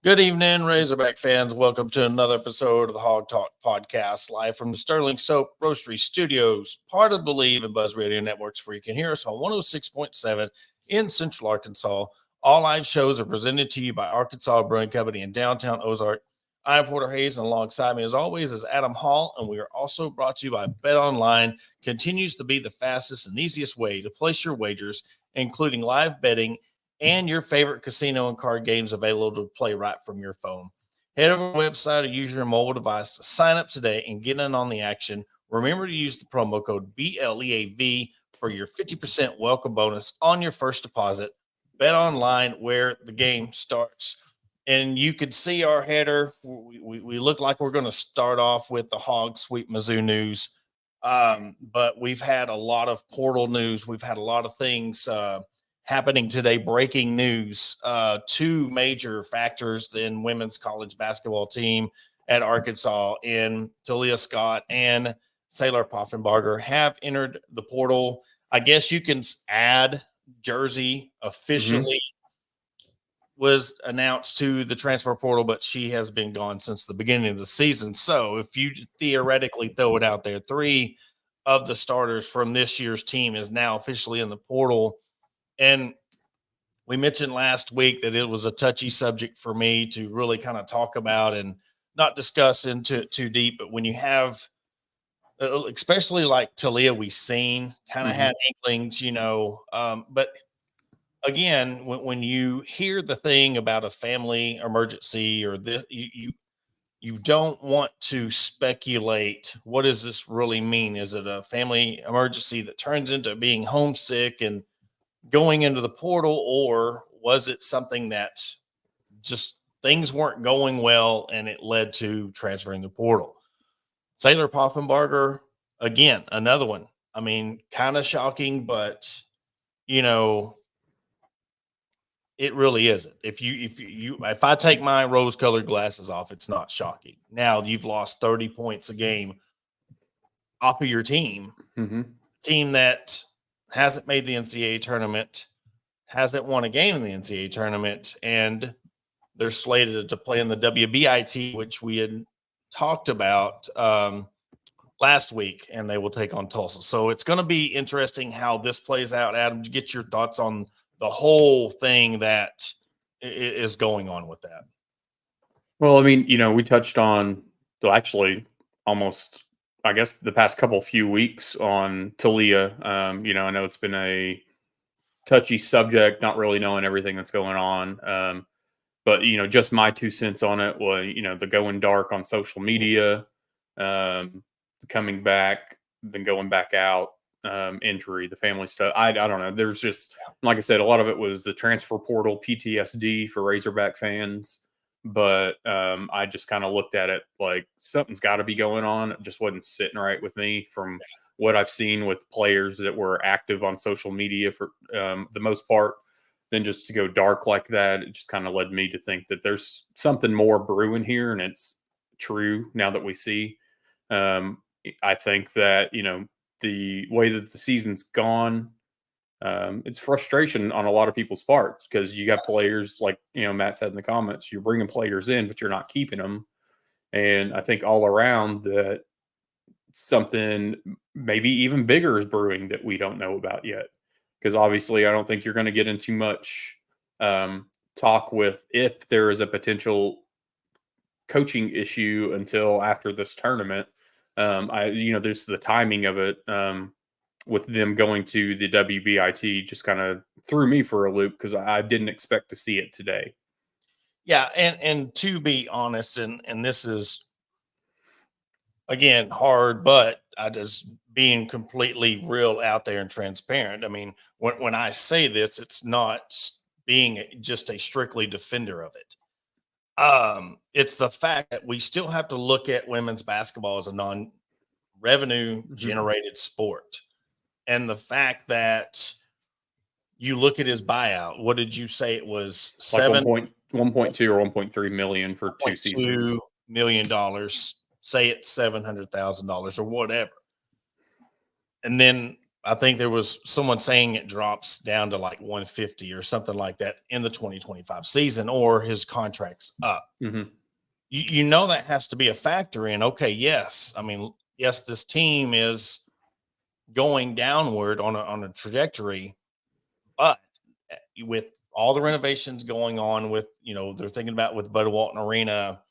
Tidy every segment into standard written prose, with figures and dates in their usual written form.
Good evening, Razorback fans. Welcome to another episode of the Hawg Talk podcast, live from the Sterling Soap Roastery Studios, part of Believe and Buzz Radio Networks, where you can hear us on 106.7 in Central Arkansas. All live shows are presented to you by Arkansas Brewing Company in downtown Ozark. I'm Porter Hayes, and alongside me, as always, is Adam Hall, and we are also brought to you by Bet Online. Continues to be the fastest and easiest way to place your wagers, including live betting and your favorite casino and card games available to play right from your phone. Head over to the website or use your mobile device to sign up today and get in on the action. Remember to use the promo code BLEAV for your 50% welcome bonus on your first deposit. Bet Online, where the game starts. And you could see our header. We look like we're going to start off with the Hawg Sweet Mizzou news. But we've had a lot of portal news. We've had a lot of things happening today. Breaking news. Two major factors in women's college basketball team at Arkansas in Talia Scott and Sailor Poffenbarger have entered the portal. I guess you can add Jersey officially was announced to the transfer portal, but she has been gone since the beginning of the season. So if you theoretically throw it out there, three of the starters from this year's team is now officially in the portal. And we mentioned last week that it was a touchy subject for me to really kind of talk about and not discuss into it too deep. But when you have, especially like Talia, we've seen kind of had inklings, but again, when you hear the thing about a family emergency or this, you don't want to speculate. What does this really mean? Is it a family emergency that turns into being homesick and going into the portal, or was it something that just things weren't going well and it led to transferring the portal? Sailor Poffenbarger, again, another one. I mean, kind of shocking, but it really isn't. If I take my rose-colored glasses off, it's not shocking. Now you've lost 30 points a game off of your team, team that hasn't made the NCAA tournament, hasn't won a game in the NCAA tournament, and they're slated to play in the WBIT, which we had talked about last week, and they will take on Tulsa. So it's going to be interesting how this plays out. Adam, to get your thoughts on the whole thing that is going on with that. Well, I mean, we touched on actually almost, I guess, the past few weeks on Talia. I know it's been a touchy subject, not really knowing everything that's going on. But, just my 2 cents on it was, the going dark on social media, coming back, then going back out, injury, the family stuff. I don't know. There's just, like I said, a lot of it was the transfer portal PTSD for Razorback fans. But I just kind of looked at it like something's got to be going on. It just wasn't sitting right with me from what I've seen with players that were active on social media for the most part. Then just to go dark like that, it just kind of led me to think that there's something more brewing here, and it's true now that we see. I think that, the way that the season's gone, it's frustration on a lot of people's parts because you got players like, Matt said in the comments, you're bringing players in, but you're not keeping them. And I think all around that something maybe even bigger is brewing that we don't know about yet. Because obviously I don't think you're going to get into much talk with if there is a potential coaching issue until after this tournament. There's the timing of it with them going to the WBIT just kind of threw me for a loop because I didn't expect to see it today. Yeah, and to be honest, and this is again hard, but I just being completely real out there and transparent. I mean, when I say this, it's not being just a strictly defender of it. It's the fact that we still have to look at women's basketball as a non-revenue generated sport. And the fact that you look at his buyout, what did you say it was? Like 1.2 or 1.3 million for 2 seasons. $2 million, say it's $700,000 or whatever. And then I think there was someone saying it drops down to like 150 or something like that in the 2025 season, or his contract's up. Mm-hmm. You know that has to be a factor in. Okay, yes, I mean, yes, this team is going downward on a trajectory, but with all the renovations going on, with they're thinking about with Bud Walton Arena,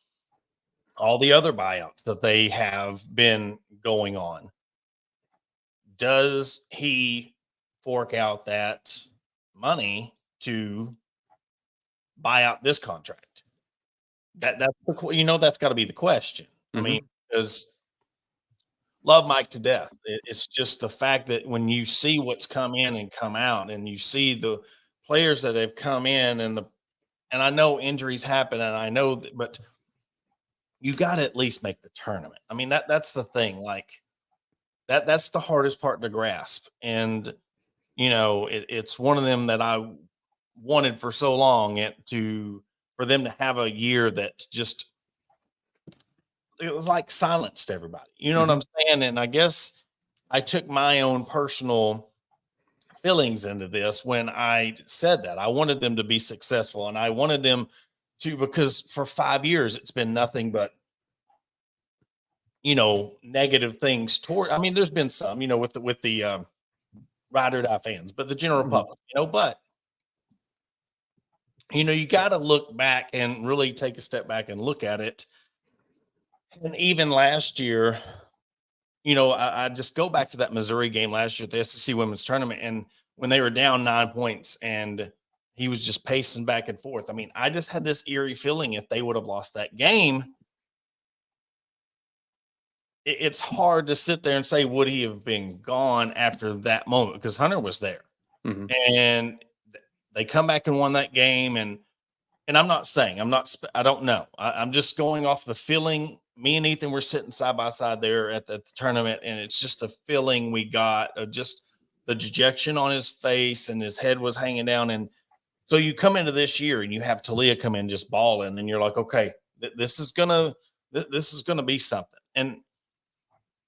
all the other buyouts that they have been going on. Does he fork out that money to buy out this contract? That's got to be the question. I mean, Mm-hmm. because love Mike to death. It's just the fact that when you see what's come in and come out, and you see the players that have come in, and I know injuries happen, and I know that, but you got to at least make the tournament. I mean, that's the thing. Like that's the hardest part to grasp. And it's one of them that I wanted for so long, for them to have a year that just, it was like silenced everybody. You know what Mm-hmm. I'm saying? And I guess I took my own personal feelings into this when I said that I wanted them to be successful, and I wanted them to, because for 5 years it's been nothing but negative things toward. I mean, there's been some, with the ride or die fans, but the general Mm-hmm. public, but you got to look back and really take a step back and look at it. And even last year, I just go back to that Missouri game last year at the SEC women's tournament, and when they were down 9 points and he was just pacing back and forth. I mean, I just had this eerie feeling if they would have lost that game, it's hard to sit there and say, would he have been gone after that moment? Because Hunter was there, Mm-hmm. and they come back and won that game. And I'm not saying, I don't know. I'm just going off the feeling. Me and Ethan were sitting side by side there at the tournament, and it's just a feeling we got of just the dejection on his face, and his head was hanging down. And so you come into this year and you have Talia come in just balling, and you're like, okay, this is gonna be something. And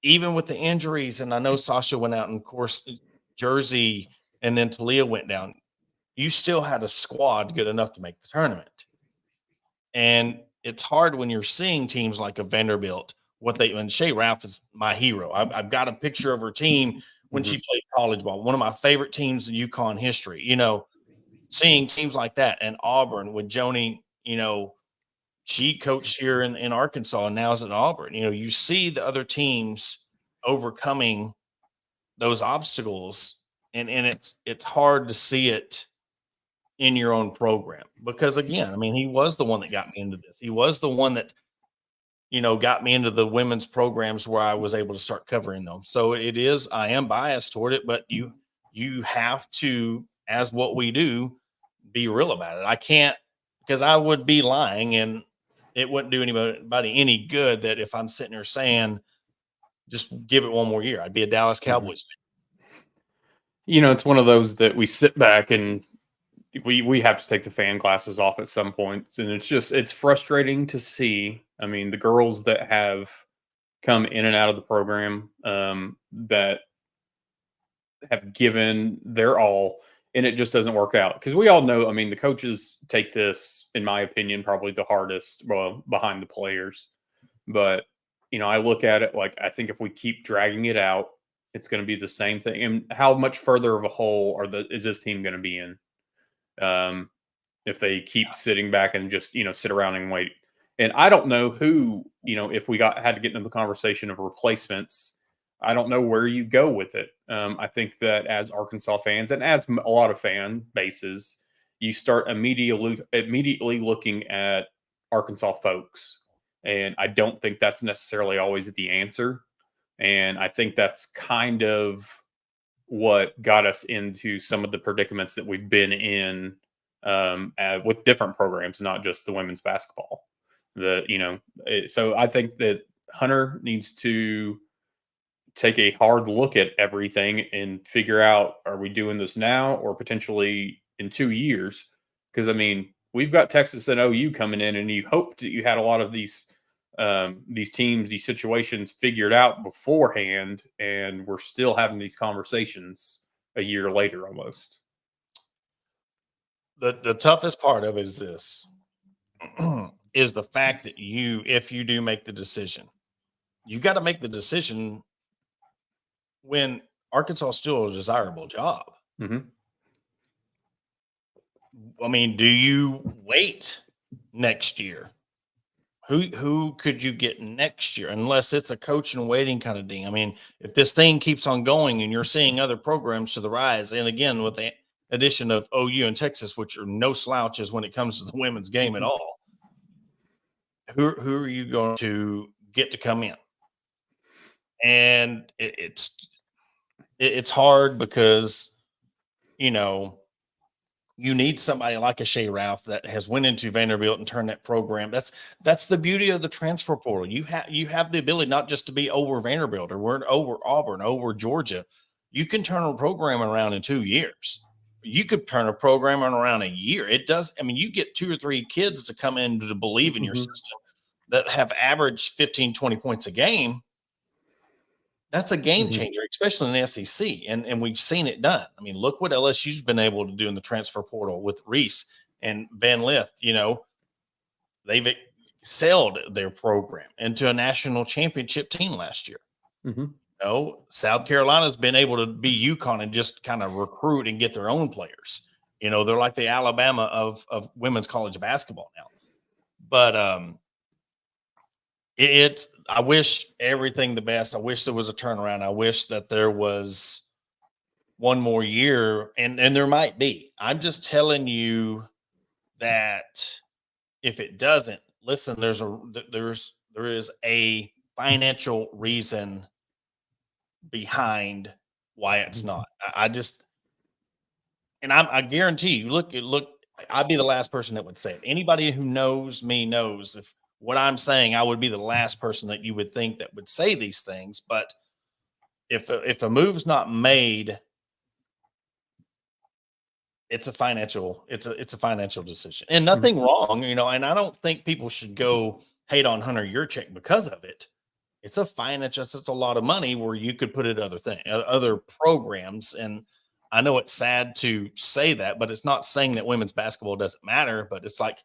even with the injuries, and I know Sasha went out, and of course Jersey, and then Talia went down, you still had a squad good enough to make the tournament. And it's hard when you're seeing teams like a Vanderbilt, and Shea Ralph is my hero. I've got a picture of her team when Mm-hmm. she played college ball, one of my favorite teams in UConn history. Seeing teams like that, and Auburn with Joni, she coached here in Arkansas and now is at Auburn. You see the other teams overcoming those obstacles, and it's hard to see it in your own program, because again, I mean, he was the one that got me into this. He was the one that, got me into the women's programs where I was able to start covering them. So I am biased toward it, but you have to, as what we do, be real about it. I can't, because I would be lying, and it wouldn't do anybody any good that if I'm sitting here saying, just give it one more year. I'd be a Dallas Mm-hmm. Cowboys fan. It's one of those that we sit back and we have to take the fan glasses off at some point, and it's frustrating to see. I mean, the girls that have come in and out of the program, that have given their all, and it just doesn't work out, because we all know, I mean, the coaches take this, in my opinion, probably the hardest, well, behind the players. But I look at it like, I think if we keep dragging it out, it's going to be the same thing. And how much further of a hole is this team going to be in, if they keep sitting back and just sit around and wait? And I don't know who, if we had to get into the conversation of replacements, I don't know where you go with it. I think that as Arkansas fans, and as a lot of fan bases, you start immediately looking at Arkansas folks, and I don't think that's necessarily always the answer. And I think that's kind of what got us into some of the predicaments that we've been in, with different programs, not just the women's basketball. So I think that Hunter needs to take a hard look at everything and figure out, are we doing this now or potentially in 2 years? Because I mean, we've got Texas and OU coming in, and you hoped that you had a lot of these these teams, these situations figured out beforehand, and we're still having these conversations a year later almost. The toughest part of it is this is the fact that if you do make the decision, you got to make the decision when Arkansas is still a desirable job. Mm-hmm. I mean, do you wait next year? Who could you get next year? Unless it's a coach and waiting kind of thing. I mean, if this thing keeps on going and you're seeing other programs to the rise, and again with the addition of OU and Texas, which are no slouches when it comes to the women's game at all, who are you going to get to come in? And it's hard because you know you need somebody like a Shea Ralph that has went into Vanderbilt and turned that program. That's the beauty of the transfer portal. You have the ability not just to be over Vanderbilt or over Auburn, over Georgia. You can turn a program around in 2 years. You could turn a program around a year. It does. I mean, you get 2 or 3 kids to come in to believe in your system that have averaged 15, 20 points a game. That's a game changer, especially in the SEC, and we've seen it done. I mean, look what LSU's been able to do in the transfer portal with Reese and Van Lith. You know, they've excelled their program into a national championship team last year. Mm-hmm. You know, South Carolina's been able to be UConn and just kind of recruit and get their own players. You know, they're like the Alabama of women's college basketball now. But I wish everything the best. I wish there was a turnaround. I wish that there was one more year, and there might be. I'm just telling you that if it doesn't, listen, there is a financial reason behind why it's not. I just, and I guarantee you, look, I'd be the last person that would say it. Anybody who knows me knows if what I'm saying, I would be the last person that you would think that would say these things. But if a move's not made, it's a financial decision, and nothing wrong, you know. And I don't think people should go hate on Hunter Yurchek because of it. It's a lot of money where you could put it other programs. And I know it's sad to say that, but it's not saying that women's basketball doesn't matter. But it's like,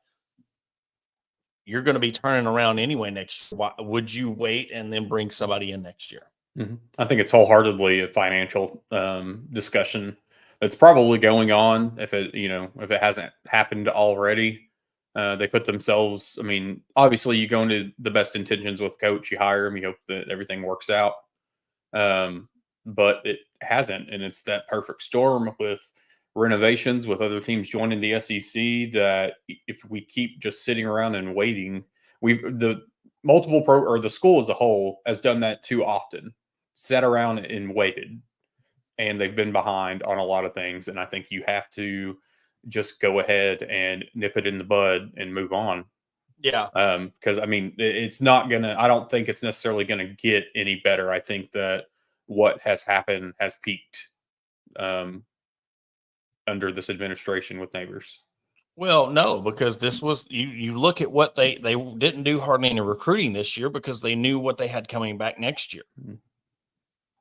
you're going to be turning around anyway next year. Why would you wait and then bring somebody in next year? Mm-hmm. I think it's wholeheartedly a financial discussion that's probably going on. If it hasn't happened already, they put themselves. I mean, obviously, you go into the best intentions with coach. You hire him. You hope that everything works out. But it hasn't, and it's that perfect storm with renovations, with other teams joining the SEC, that if we keep just sitting around and waiting, the school as a whole has done that too often. Sat around and waited, and they've been behind on a lot of things. And I think you have to just go ahead and nip it in the bud and move on. Yeah. Because I mean, I don't think it's necessarily going to get any better. I think that what has happened has peaked under this administration with Neighbors. Well, no, because this was you look at what they didn't do hardly any recruiting this year because they knew what they had coming back next year. Mm-hmm.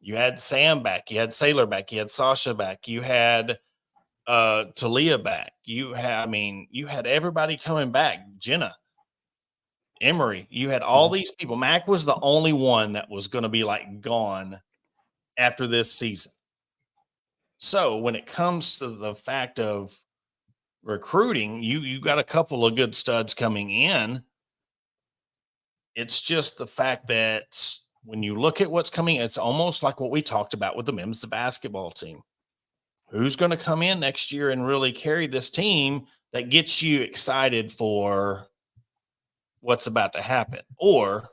You had Sam back, you had Sailor back, you had Sasha back, you had Talia back. You had everybody coming back. Jenna, Emory, you had all these people. Mac was the only one that was going to be like gone after this season. So when it comes to the fact of recruiting, you got a couple of good studs coming in. It's just the fact that when you look at what's coming, it's almost like what we talked about with the men's basketball team. Who's going to come in next year and really carry this team that gets you excited for what's about to happen? Or,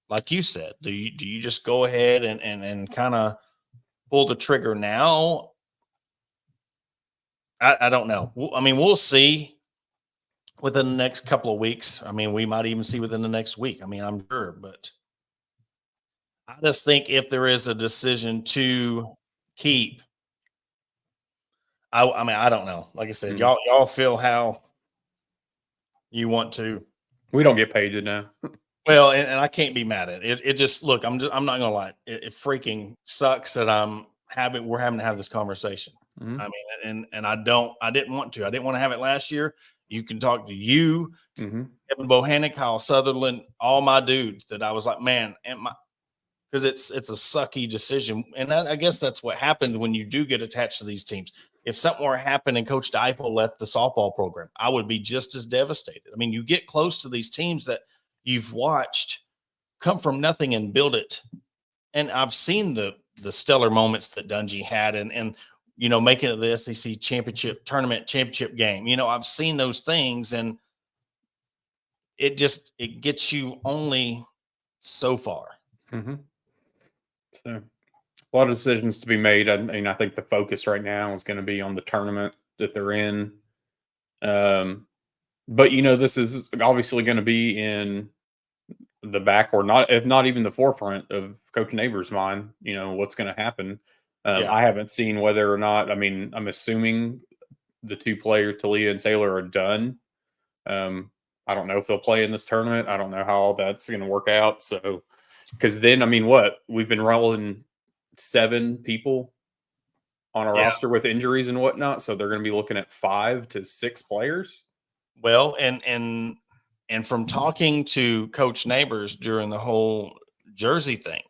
like you said, do you just go ahead and kind of pull the trigger now? I don't know. I mean, we'll see within the next couple of weeks. I mean, we might even see within the next week. I mean, I'm sure, but I just think if there is a decision to keep, I mean, I don't know. Like I said, y'all feel how you want to. We don't get paid to know. Well, and I can't be mad at it. It just look. I'm not gonna lie. It freaking sucks that we're having to have this conversation. Mhm. I mean, and I didn't want to. I didn't want to have it last year. You can talk to you, Mhm. Kevin Bohannon, Kyle Sutherland, all my dudes that I was like, man, because it's a sucky decision, and I guess that's what happens when you do get attached to these teams. If something were to happen and Coach Deifel left the softball program, I would be just as devastated. I mean, you get close to these teams that you've watched come from nothing and build it, and I've seen the stellar moments that Dungy had, and making it the SEC championship tournament championship game. I've seen those things, and it gets you only so far. Mhm. So a lot of decisions to be made. I mean, I think the focus right now is going to be on the tournament that they're in. Um, but this is obviously going to be in the back, or not, if not even the forefront of Coach Neighbors' mind. What's going to happen. Yeah. I haven't seen whether or not. I mean, I'm assuming the two players, Talia and Sailor, are done. I don't know if they'll play in this tournament. I don't know how all that's going to work out. So, because then, I mean, what we've been rolling 7 people on a Yeah. roster with injuries and whatnot, so they're going to be looking at 5 to 6 players. Well, and from talking to Coach Neighbors during the whole Jersey thing,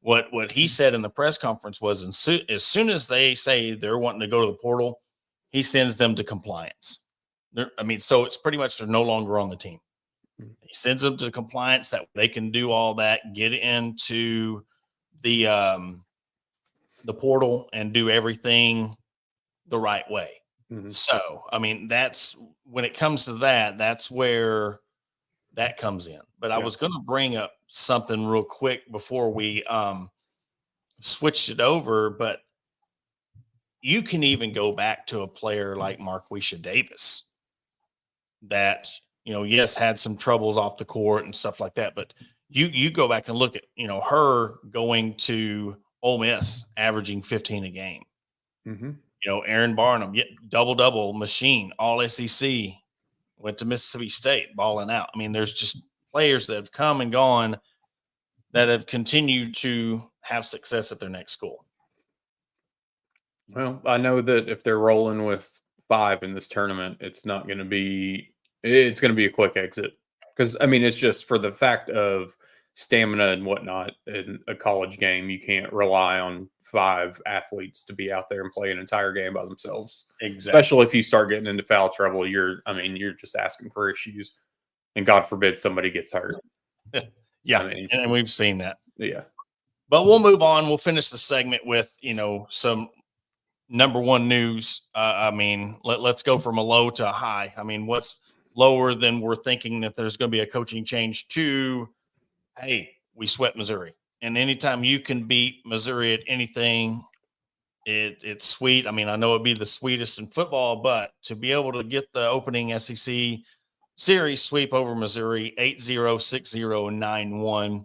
what he said in the press conference was, as soon as they say they're wanting to go to the portal, he sends them to compliance. So it's pretty much they're no longer on the team. He sends them to compliance that they can do all that, get into the portal, and do everything the right way. Mm-hmm. So, I mean, that's when it comes to that, that's where that comes in. But I was going to bring up something real quick before we switched it over. But you can even go back to a player like Marquisha Davis that, yes, had some troubles off the court and stuff like that. But you go back and look at, her going to Ole Miss, averaging 15 a game. Mm-hmm. Aaron Barnum, double machine, all SEC, went to Mississippi State, balling out. I mean, there's just players that have come and gone that have continued to have success at their next school. Well, I know that if they're rolling with 5 in this tournament, it's not going to be. It's going to be a quick exit, because I mean, it's just for the fact of stamina and whatnot in a college game. You can't rely on 5 athletes to be out there and play an entire game by themselves. Exactly. Especially if you start getting into foul trouble, you're just asking for issues, and God forbid somebody gets hurt. Yeah, I mean, and we've seen that. Yeah. But we'll move on. We'll finish the segment with some number one news. I mean, let's go from a low to a high. I mean, what's lower than we're thinking that there's going to be a coaching change to, hey, we swept Missouri. And anytime you can beat Missouri at anything, it's sweet. I mean, I know it'd be the sweetest in football, but to be able to get the opening SEC series sweep over Missouri 8-0, 6-0, and 9-1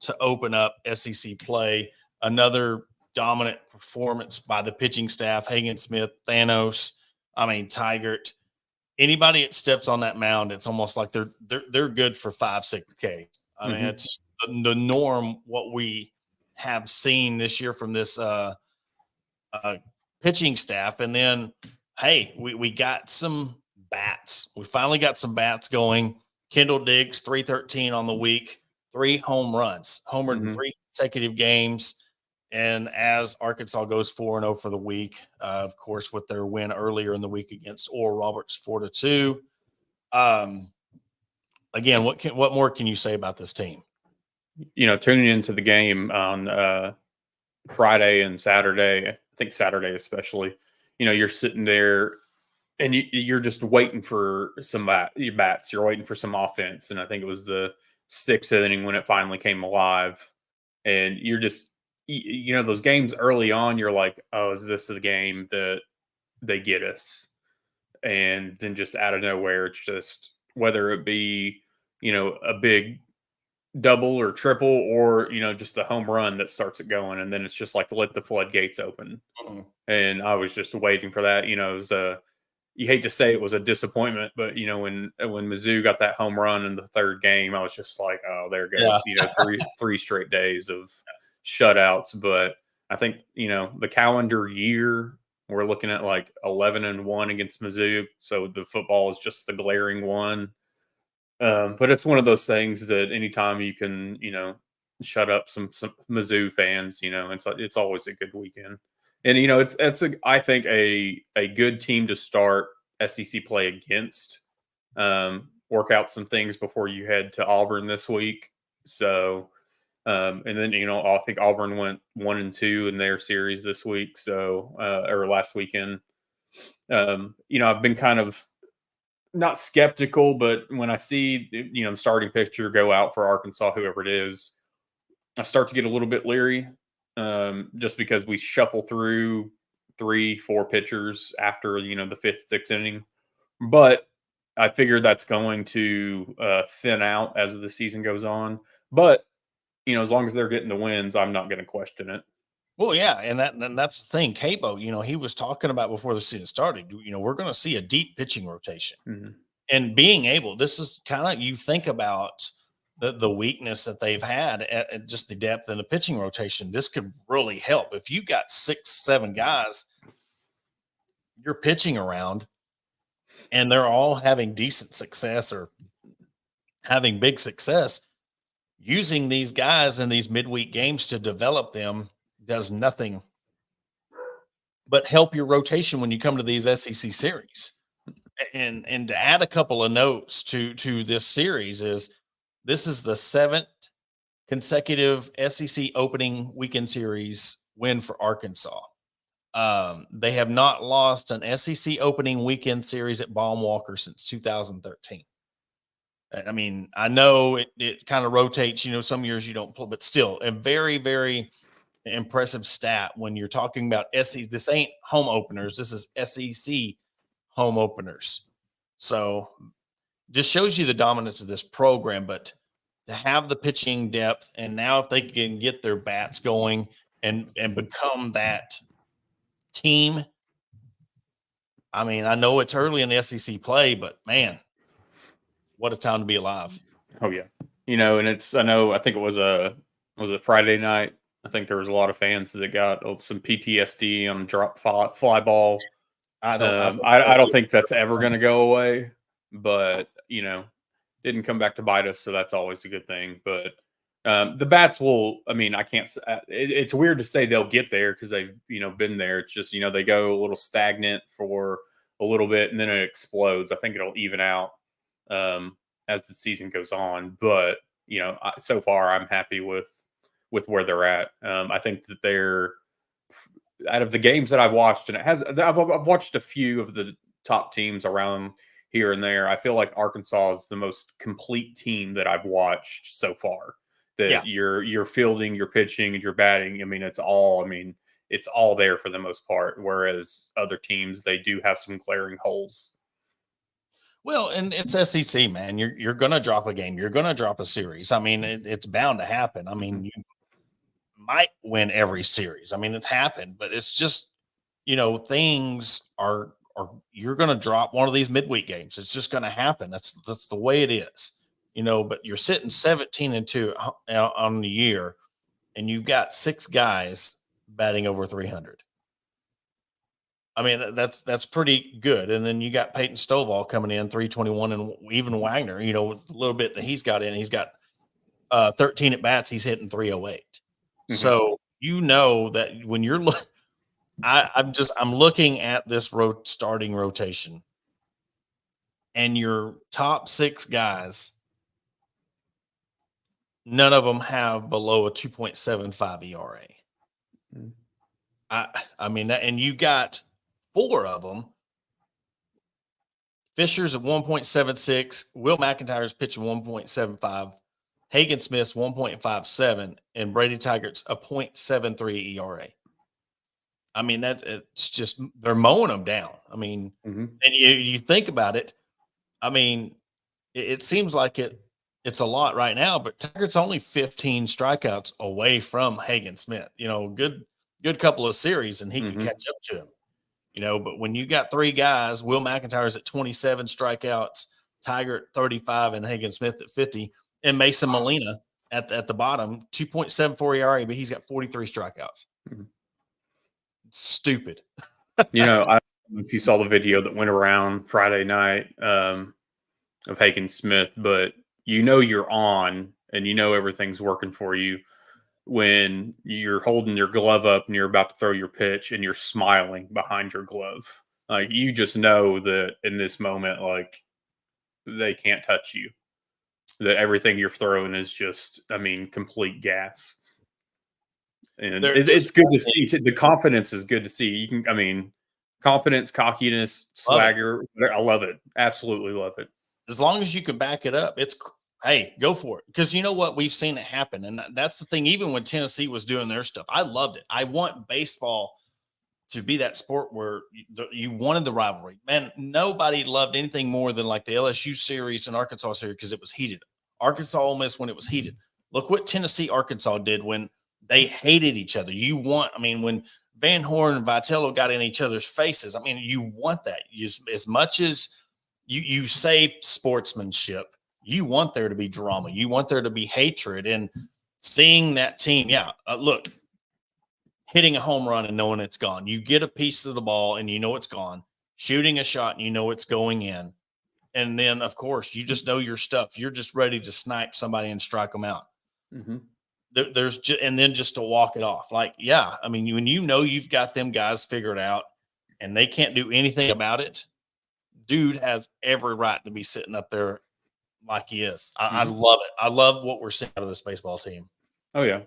to open up SEC play, another dominant performance by the pitching staff, Hagen Smith, Thanos, Tigert. Anybody that steps on that mound, it's almost like they're good for 5-6 K. I mean, it's the norm what we have seen this year from this pitching staff. And then, hey, we got some bats. We finally got some bats going. Kendall Diggs, 313 on the week, 3 home runs, homered in 3 consecutive games. And as Arkansas goes 4-0 for the week, of course, with their win earlier in the week against Oral Roberts 4-2. Again, what more can you say about this team? Tuning into the game on Friday and Saturday, I think Saturday especially, you're sitting there and you're just waiting for some bats. You're waiting for some offense. And I think it was the 6th inning when it finally came alive. And you're just, those games early on, you're like, oh, is this the game that they get us? And then just out of nowhere, it's just, whether it be, a big double or triple, or just the home run that starts it going, and then it's just like let the floodgates open. And I was just waiting for that. It was you hate to say it was a disappointment, but when Mizzou got that home run in the third game, I was just like, oh, there Yeah. goes, three straight days of shutouts. But I think, the calendar year, we're looking at like 11-1 against Mizzou. So the football is just the glaring one. But it's one of those things that anytime you can, shut up some Mizzou fans, it's always a good weekend. And I think a good team to start SEC play against. Work out some things before you head to Auburn this week. So, and then I think Auburn went 1-2 in their series this week. So, or last weekend. I've been kind of not skeptical, but when I see the starting pitcher go out for Arkansas, whoever it is, I start to get a little bit leery. Just because we shuffle through 3-4 pitchers after the fifth, sixth inning, but I figure that's going to thin out as the season goes on. But as long as they're getting the wins, I'm not going to question it. Well, yeah, and that's the thing. Cabo, he was talking about before the season started. We're going to see a deep pitching rotation, and being able. This is kind of you think about the weakness that they've had at just the depth in the pitching rotation. This could really help if you got 6, 7 guys you're pitching around, and they're all having decent success or having big success. Using these guys in these midweek games to develop them does nothing but help your rotation when you come to these SEC series. And to add a couple of notes to this series this is the 7th consecutive SEC opening weekend series win for Arkansas. They have not lost an SEC opening weekend series at Baum Walker since 2013. I mean, I know it kind of rotates, some years you don't play, but still a very, very impressive stat when you're talking about SEC. This ain't home openers. This is SEC home openers. So just shows you the dominance of this program, but to have the pitching depth, and now if they can get their bats going and become that team. I mean, I know it's early in the SEC play, but man, what a time to be alive. Oh yeah. And I think it was a Friday night. I think there was a lot of fans that got some PTSD on drop fly ball. I don't think that's ever going to go away, but didn't come back to bite us. So that's always a good thing. But the bats will, I can't, it's weird to say they'll get there because they've, been there. It's just, they go a little stagnant for a little bit and then it explodes. I think it'll even out as the season goes on. But, so far I'm happy with where they're at. I think that they're, out of the games that I've watched, and I've watched a few of the top teams around here and there. I feel like Arkansas is the most complete team that I've watched so far. That you're fielding, you're pitching, and you're batting. It's all there for the most part. Whereas other teams, they do have some glaring holes. Well, and it's SEC, man. You're going to drop a game. You're going to drop a series. It's bound to happen. You might win every series. It's happened, but it's just, things are you're going to drop one of these midweek games. It's just going to happen. That's the way it is. But you're sitting 17-2 on the year, and you've got 6 guys batting over 300. That's pretty good. And then you got Peyton Stovall coming in 321, and even Wagner, a little bit that he's got in. He's got 13 at bats. He's hitting 308. Mm-hmm. So that when you're I'm looking at this starting rotation, and your top 6 guys, none of them have below a 2.75 ERA. Mm-hmm. And you got 4 of them. Fisher's at 1.76. Will McIntyre's pitching 1.75. Hagen Smith's 1.57, and Brady Tyggart's a 0.73 ERA. That it's just they're mowing them down. Mm-hmm. And you think about it. It seems like it's a lot right now, but Tyggart's only 15 strikeouts away from Hagen Smith. Good couple of series, and he can catch up to him. But when you got three guys, Will McIntyre's at 27 strikeouts, Tiger at 35, and Hagen Smith at 50, and Mason Molina at the bottom, 2.74 ERA, but he's got 43 strikeouts. Mm-hmm. Stupid. If you saw the video that went around Friday night of Hagen Smith, but you're on and everything's working for you when you're holding your glove up and you're about to throw your pitch and you're smiling behind your glove. Like, you just know that in this moment, like, they can't touch you. That everything you're throwing is just, complete gas. And it's good to see. The confidence is good to see. You can, confidence, cockiness, swagger. I love it. Absolutely love it. As long as you can back it up, hey, go for it. Because you know what? We've seen it happen. And that's the thing. Even when Tennessee was doing their stuff, I loved it. I want baseball to be that sport where you wanted the rivalry. Man, nobody loved anything more than like the LSU series and Arkansas series because it was heated. Arkansas Ole Miss when it was heated. Look what Tennessee Arkansas did when they hated each other. When Van Horn and Vitello got in each other's faces, you want that. As much as you say sportsmanship, you want there to be drama. You want there to be hatred. And seeing that team, look, hitting a home run and knowing it's gone. You get a piece of the ball and you know it's gone. Shooting a shot and you know it's going in. And then, of course, you just know your stuff. You're just ready to snipe somebody and strike them out. Mm-hmm. And then just to walk it off. Like, when you've got them guys figured out and they can't do anything about it, dude has every right to be sitting up there like he is. I love it. I love what we're seeing out of this baseball team. Oh, yeah.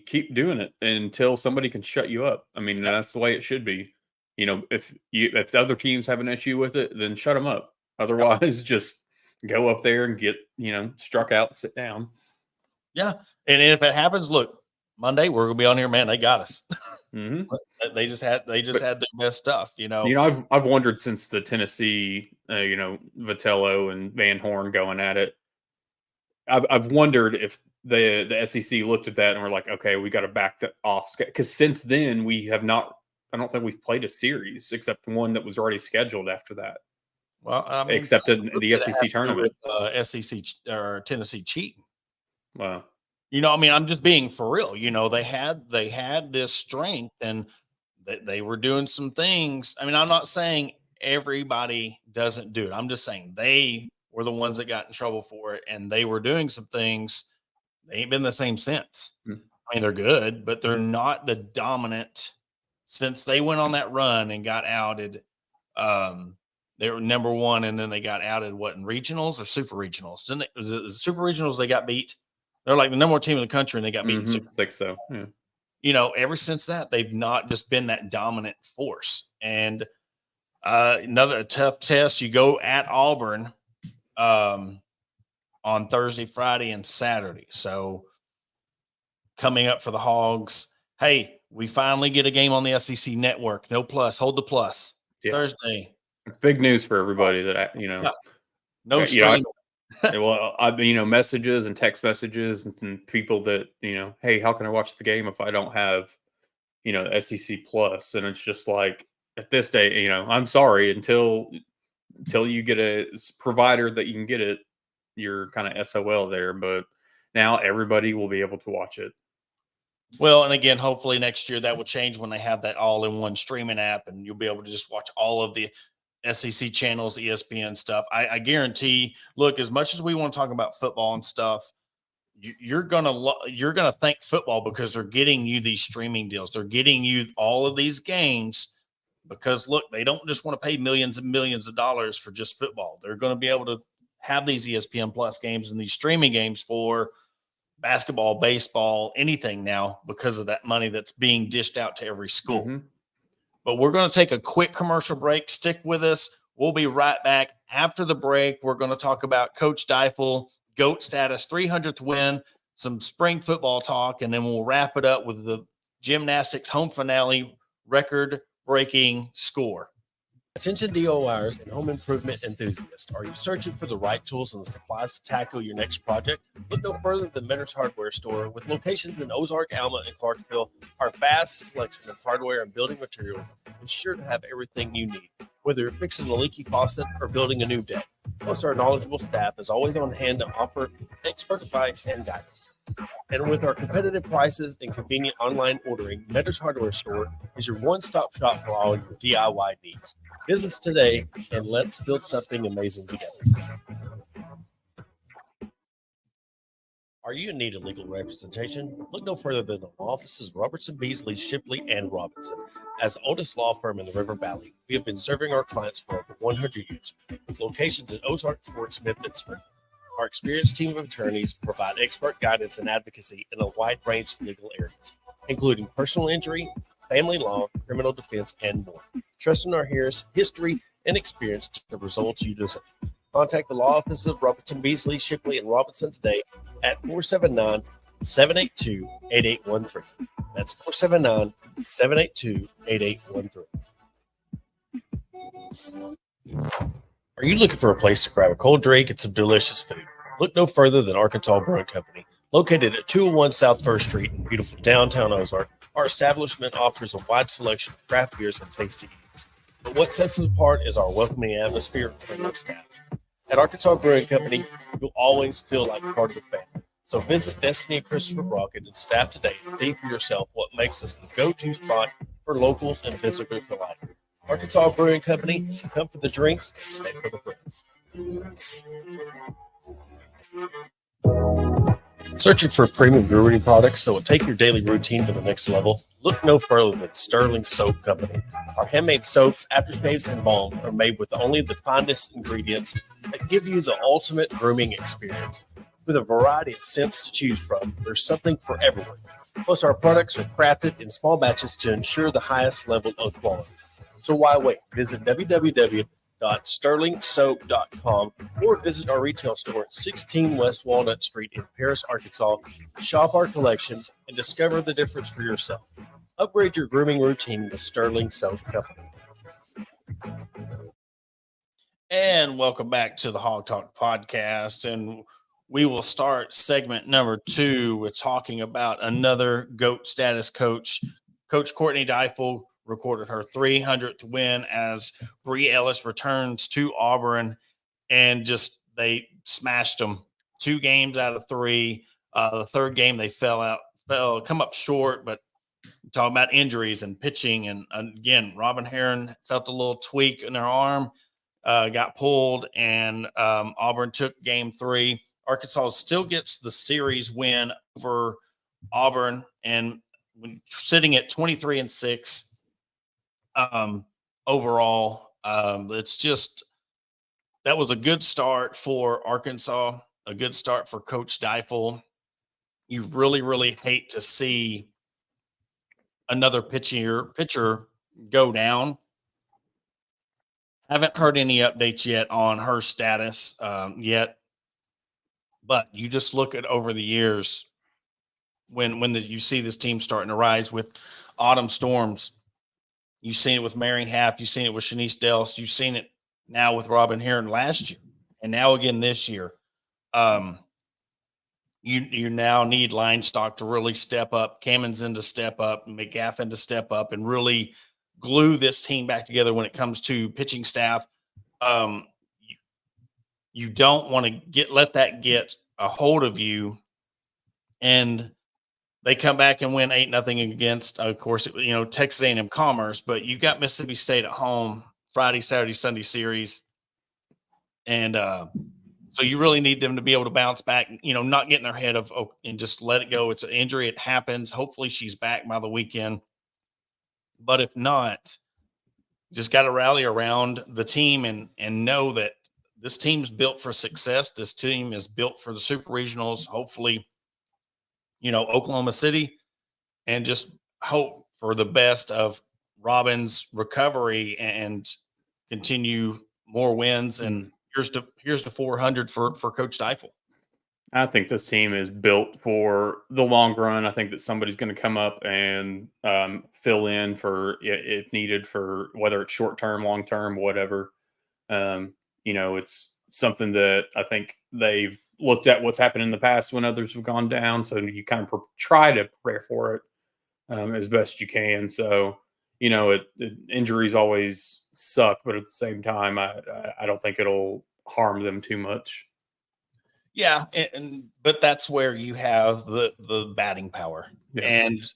Keep doing it until somebody can shut you up. That's the way it should be. If the other teams have an issue with it, then shut them up. Otherwise, just go up there and get, struck out, sit down. Yeah. And if it happens, look, Monday, we're going to be on here, man. They got us. Mm-hmm. They just had the best stuff, I've wondered since the Tennessee, Vitello and Van Horn going at it. I've wondered if the SEC looked at that and were like, okay, we got to back that off. Because since then, we have not, I don't think we've played a series except one that was already scheduled after that. Well, except in the SEC tournament. With SEC or Tennessee cheating. Wow. I'm just being for real. They had this strength and they were doing some things. I'm not saying everybody doesn't do it. I'm just saying they were the ones that got in trouble for it, and they were doing some things. They ain't been the same since. They're good, but they're not the dominant since they went on that run and got outed. They were number one, and then they got outed, in regionals or super regionals? Didn't they? Was it super regionals they got beat? They're like the number one team in the country, and they got beaten. I think so. Yeah. Ever since that, they've not just been that dominant force. And another tough test, you go at Auburn on Thursday, Friday, and Saturday. So coming up for the Hogs, hey, we finally get a game on the SEC network. No plus. Hold the plus. Yeah. Thursday. It's big news for everybody that, no stream. Well, messages and text messages and people that, hey, how can I watch the game if I don't have, SEC plus? And it's just like, at this day, I'm sorry, until you get a provider that you can get it, you're kind of SOL there. But now everybody will be able to watch it. Well, and again, hopefully next year that will change when they have that all-in-one streaming app, and you'll be able to just watch all of the SEC channels, ESPN stuff. I guarantee, look, as much as we want to talk about football and stuff, you're gonna thank football because they're getting you these streaming deals. They're getting you all of these games because, look, they don't just want to pay millions and millions of dollars for just football. They're going to be able to have these ESPN Plus games and these streaming games for basketball, baseball, anything now because of that money that's being dished out to every school. Mm-hmm. But we're going to take a quick commercial break. Stick with us. We'll be right back. After the break, we're going to talk about Coach Deifel, GOAT status, 300th win, some spring football talk, and then we'll wrap it up with the gymnastics home finale record-breaking score. Attention DIYers and home improvement enthusiasts. Are you searching for the right tools and supplies to tackle your next project? Look no further than Mentor's Hardware Store. With locations in Ozark, Alma, and Clarksville, our vast selection of hardware and building materials is sure to have everything you need, whether you're fixing a leaky faucet or building a new deck. Plus, our knowledgeable staff is always on hand to offer expert advice and guidance. And with our competitive prices and convenient online ordering, Metters Hardware Store is your one-stop shop for all your DIY needs. Visit us today and let's build something amazing together. Are you in need of legal representation? Look no further than the law offices of Robertson, Beasley, Shipley, and Robinson. As the oldest law firm in the River Valley, we have been serving our clients for over 100 years, with locations in Ozark, Fort Smith, and Spring. Our experienced team of attorneys provide expert guidance and advocacy in a wide range of legal areas, including personal injury, family law, criminal defense, and more. Trust in our history and experience to the results you deserve. Contact the law office of Robertson, Beasley, Shipley, and Robinson today at 479-782-8813. That's 479-782-8813. Are you looking for a place to grab a cold drink and some delicious food? Look no further than Arkansas Brewing Company. Located at 201 South 1st Street in beautiful downtown Ozark, our establishment offers a wide selection of craft beers and tasty eats. But what sets us apart is our welcoming atmosphere and friendly staff. At Arkansas Brewing Company, you'll always feel like part of the family. So visit Destiny and Christopher Brockett and staff today and see for yourself what makes us the go-to spot for locals and visitors alike. Arkansas Brewing Company, come for the drinks and stay for the friends. Searching for premium brewery products that will take your daily routine to the next level? Look no further than Sterling Soap Company. Our handmade soaps, aftershaves, and balms are made with only the finest ingredients that give you the ultimate grooming experience. With a variety of scents to choose from, there's something for everyone. Plus, our products are crafted in small batches to ensure the highest level of quality. So why wait? Visit www.sterlingsoap.com or visit our retail store at 16 West Walnut Street in Paris, Arkansas. Shop our collection and discover the difference for yourself. Upgrade your grooming routine with Sterling Soap Company. And welcome back to the Hawg Talk podcast. And we will start segment number 2 with talking about another GOAT status coach. Coach Courtney Deifel recorded her 300th win as Bree Ellis returns to Auburn, and just they smashed them 2 games out of 3. The third game they come up short, but talking about injuries and pitching. And again, Robin Heron felt a little tweak in her arm, got pulled, and Auburn took game 3. Arkansas still gets the series win over Auburn, and when sitting at 23-6 overall. It's just, that was a good start for Arkansas, a good start for Coach Deifel. You really, really hate to see another pitcher go down. Haven't heard any updates yet on her status yet. But you just look at over the years when you see this team starting to rise with Autumn Storms. You've seen it with Mary Haff. You've seen it with Shanice Dels. You've seen it now with Robin Heron last year, and now again this year. You now need Linestock to really step up, Camenzind to step up, McGaffin to step up, and really glue this team back together when it comes to pitching staff. You don't want to let that get a hold of you, and they come back and win 8-0 against, of course, Texas A&M Commerce, but you've got Mississippi State at home, Friday, Saturday, Sunday series. And so you really need them to be able to bounce back, not get in their head and just let it go. It's an injury. It happens. Hopefully she's back by the weekend. But if not, just got to rally around the team and know that this team's built for success. This team is built for the super regionals, hopefully, Oklahoma City, and just hope for the best of Robin's recovery and continue more wins. And here's the 400 for Coach Deifel. I think this team is built for the long run. I think that somebody's going to come up and fill in for, if needed, for whether it's short term, long term, whatever. It's something that I think they've looked at what's happened in the past when others have gone down. So you kind of try to prepare for it as best you can. So, Injuries always suck, but at the same time, I don't think it'll harm them too much. Yeah, but that's where you have the batting power, Yeah. and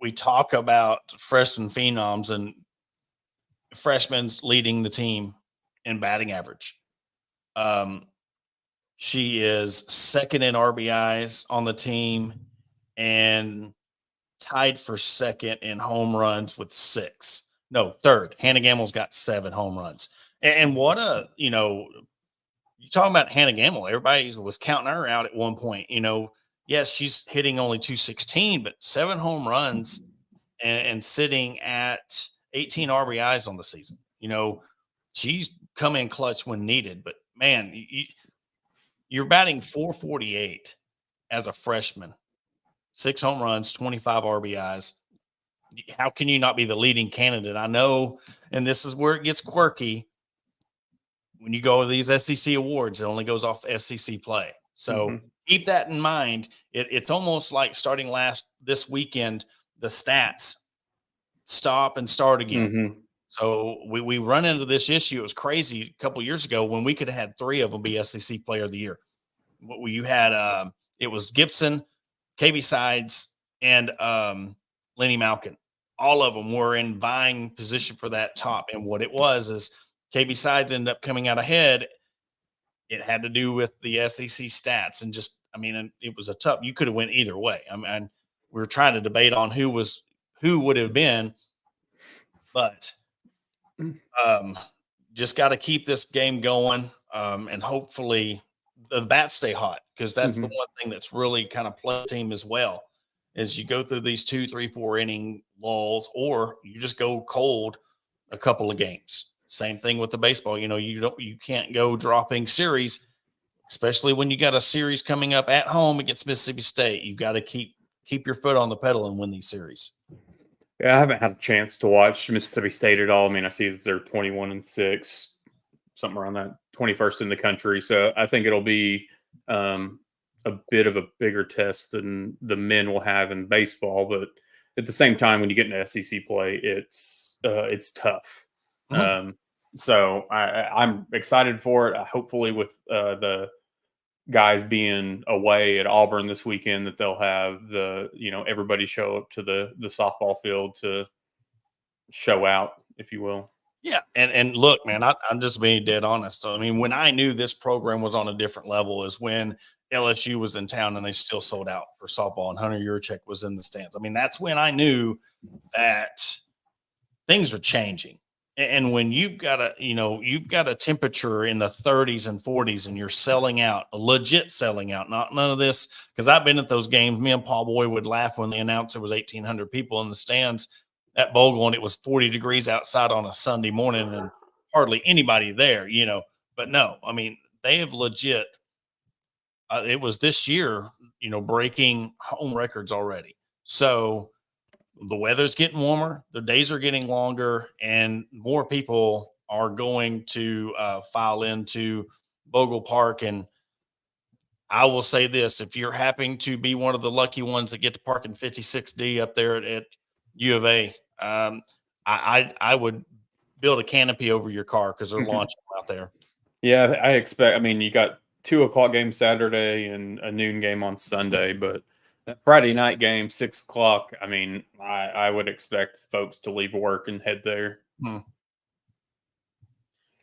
we talk about freshman phenoms and freshmen's leading the team in batting average. She is second in RBIs on the team and tied for second in home runs with 6. No, third. Hannah Gamble's got 7 home runs. And what you talking about Hannah Gamble, everybody was counting her out at one point. Yes, she's hitting only 216, but 7 home runs and sitting at 18 RBIs on the season. She's come in clutch when needed, but man, you're batting 448 as a freshman, 6 home runs, 25 RBIs. How can you not be the leading candidate? I know, and this is where it gets quirky. When you go to these SEC awards, it only goes off SEC play. So keep that in mind. It's almost like starting this weekend, the stats stop and start again. So we run into this issue. It was crazy a couple years ago when we could have had 3 of them be SEC Player of the Year. You had it was Gibson, KB Sides, and Lenny Malkin. All of them were in vying position for that top. And what it was is KB Sides ended up coming out ahead. It had to do with the SEC stats and it was a tough. You could have went either way. We were trying to debate on who would have been, but just got to keep this game going, and hopefully the bats stay hot, because that's the one thing that's really kind of play team as well. Is you go through these 2, 3, 4 inning lulls, or you just go cold a couple of games. Same thing with the baseball. You can't go dropping series, especially when you got a series coming up at home against Mississippi State. You've got to keep your foot on the pedal and win these series. Yeah, I haven't had a chance to watch Mississippi State at all. I see that they're 21-6, something around that, 21st in the country. So I think it'll be a bit of a bigger test than the men will have in baseball. But at the same time, when you get into SEC play, it's tough. So I'm excited for it. Hopefully, with the guys being away at Auburn this weekend, that they'll have everybody show up to the softball field to show out, if you will. Yeah. And look, man, I'm just being dead honest. When I knew this program was on a different level is when LSU was in town and they still sold out for softball and Hunter Yurchek was in the stands. That's when I knew that things are changing. And when you've got a temperature in the 30s and 40s and you're selling out, legit selling out, not none of this. Because I've been at those games. Me and Paul Boy would laugh when they announced there was 1,800 people in the stands at Bogle, and it was 40 degrees outside on a Sunday morning and hardly anybody there, But no, they have legit. It was this year, breaking home records already. So the weather's getting warmer, the days are getting longer, and more people are going to file into Bogle Park. And I will say this, if you're happening to be one of the lucky ones that get to park in 56D up there at U of A, I would build a canopy over your car because they're launching out there. Yeah, I expect, you got 2:00 game Saturday and a noon game on Sunday, but that Friday night game, 6:00. I would expect folks to leave work and head there.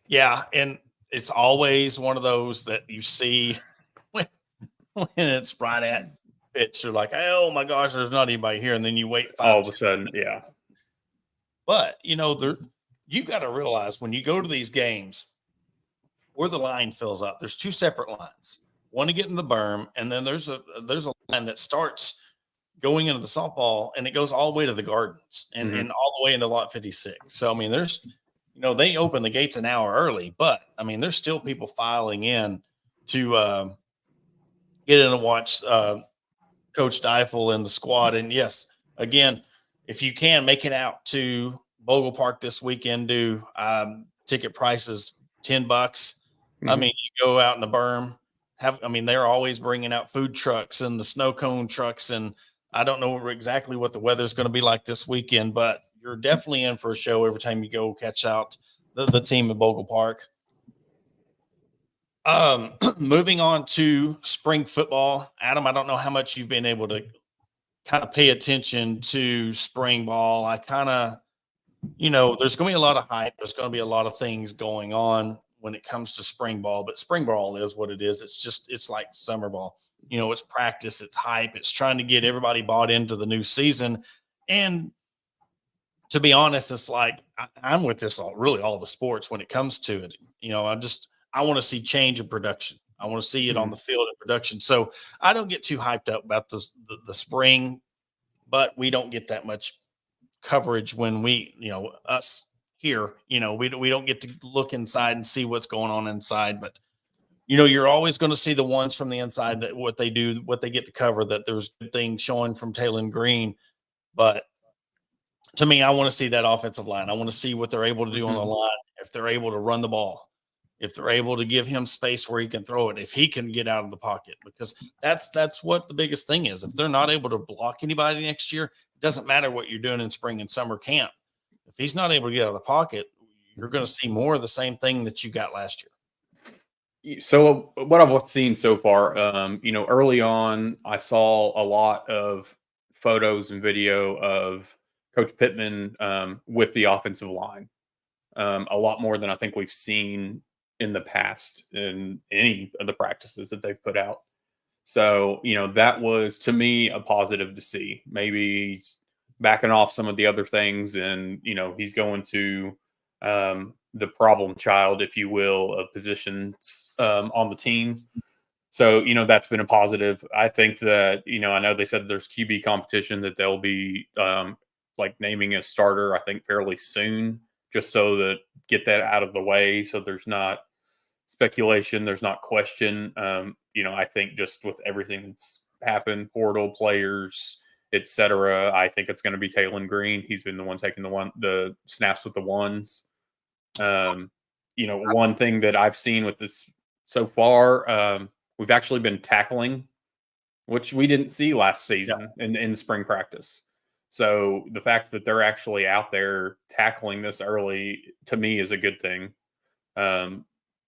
Yeah, and it's always one of those that you see when it's right at pitch. You're like, oh my gosh, there's not anybody here, and then you wait 5 all of a sudden, minutes. yeah. But you got to realize when you go to these games, where the line fills up, there's 2 separate lines. One to get in the berm, and then there's a line that starts going into the softball, and it goes all the way to the gardens and all the way into lot 56. So there's they open the gates an hour early, but there's still people filing in to get in and watch Coach Deifel and the squad. And yes, again, if you can make it out to Bogle Park this weekend, do ticket prices $10. You go out in the berm. They're always bringing out food trucks and the snow cone trucks, and I don't know exactly what the weather's going to be like this weekend, but you're definitely in for a show every time you go catch out the team in Bogle Park. Moving on to spring football, Adam, I don't know how much you've been able to kind of pay attention to spring ball. I kind of, there's going to be a lot of hype. There's going to be a lot of things going on when it comes to spring ball, but spring ball is what it is. It's like summer ball. It's practice, it's hype. It's trying to get everybody bought into the new season. And to be honest, it's like I'm with this all the sports when it comes to it. I want to see change in production. I want to see it on the field in production. So I don't get too hyped up about the spring, but we don't get that much coverage when us here, we don't get to look inside and see what's going on inside. But, you're always going to see the ones from the inside that what they do, what they get to cover, that there's good things showing from Taylor Green. But to me, I want to see that offensive line. I want to see what they're able to do on the line, if they're able to run the ball, if they're able to give him space where he can throw it, if he can get out of the pocket, because that's what the biggest thing is. If they're not able to block anybody next year, it doesn't matter what you're doing in spring and summer camp. If he's not able to get out of the pocket, you're going to see more of the same thing that you got last year. So what I've seen so far, early on, I saw a lot of photos and video of Coach Pittman with the offensive line, a lot more than I think we've seen in the past in any of the practices that they've put out. So, that was to me a positive to see. Maybe he's backing off some of the other things and, he's going to the problem child, if you will, of positions on the team. So, that's been a positive. I think that, I know they said there's QB competition that they'll be naming a starter, I think fairly soon, just so that get that out of the way. So there's not speculation, there's not question. I think just with everything that's happened, portal players, etc., I think it's going to be Taylor Green. He's been the one taking the snaps with the ones. One thing that I've seen with this so far, we've actually been tackling, which we didn't see last season in spring practice. So the fact that they're actually out there tackling this early, to me, is a good thing.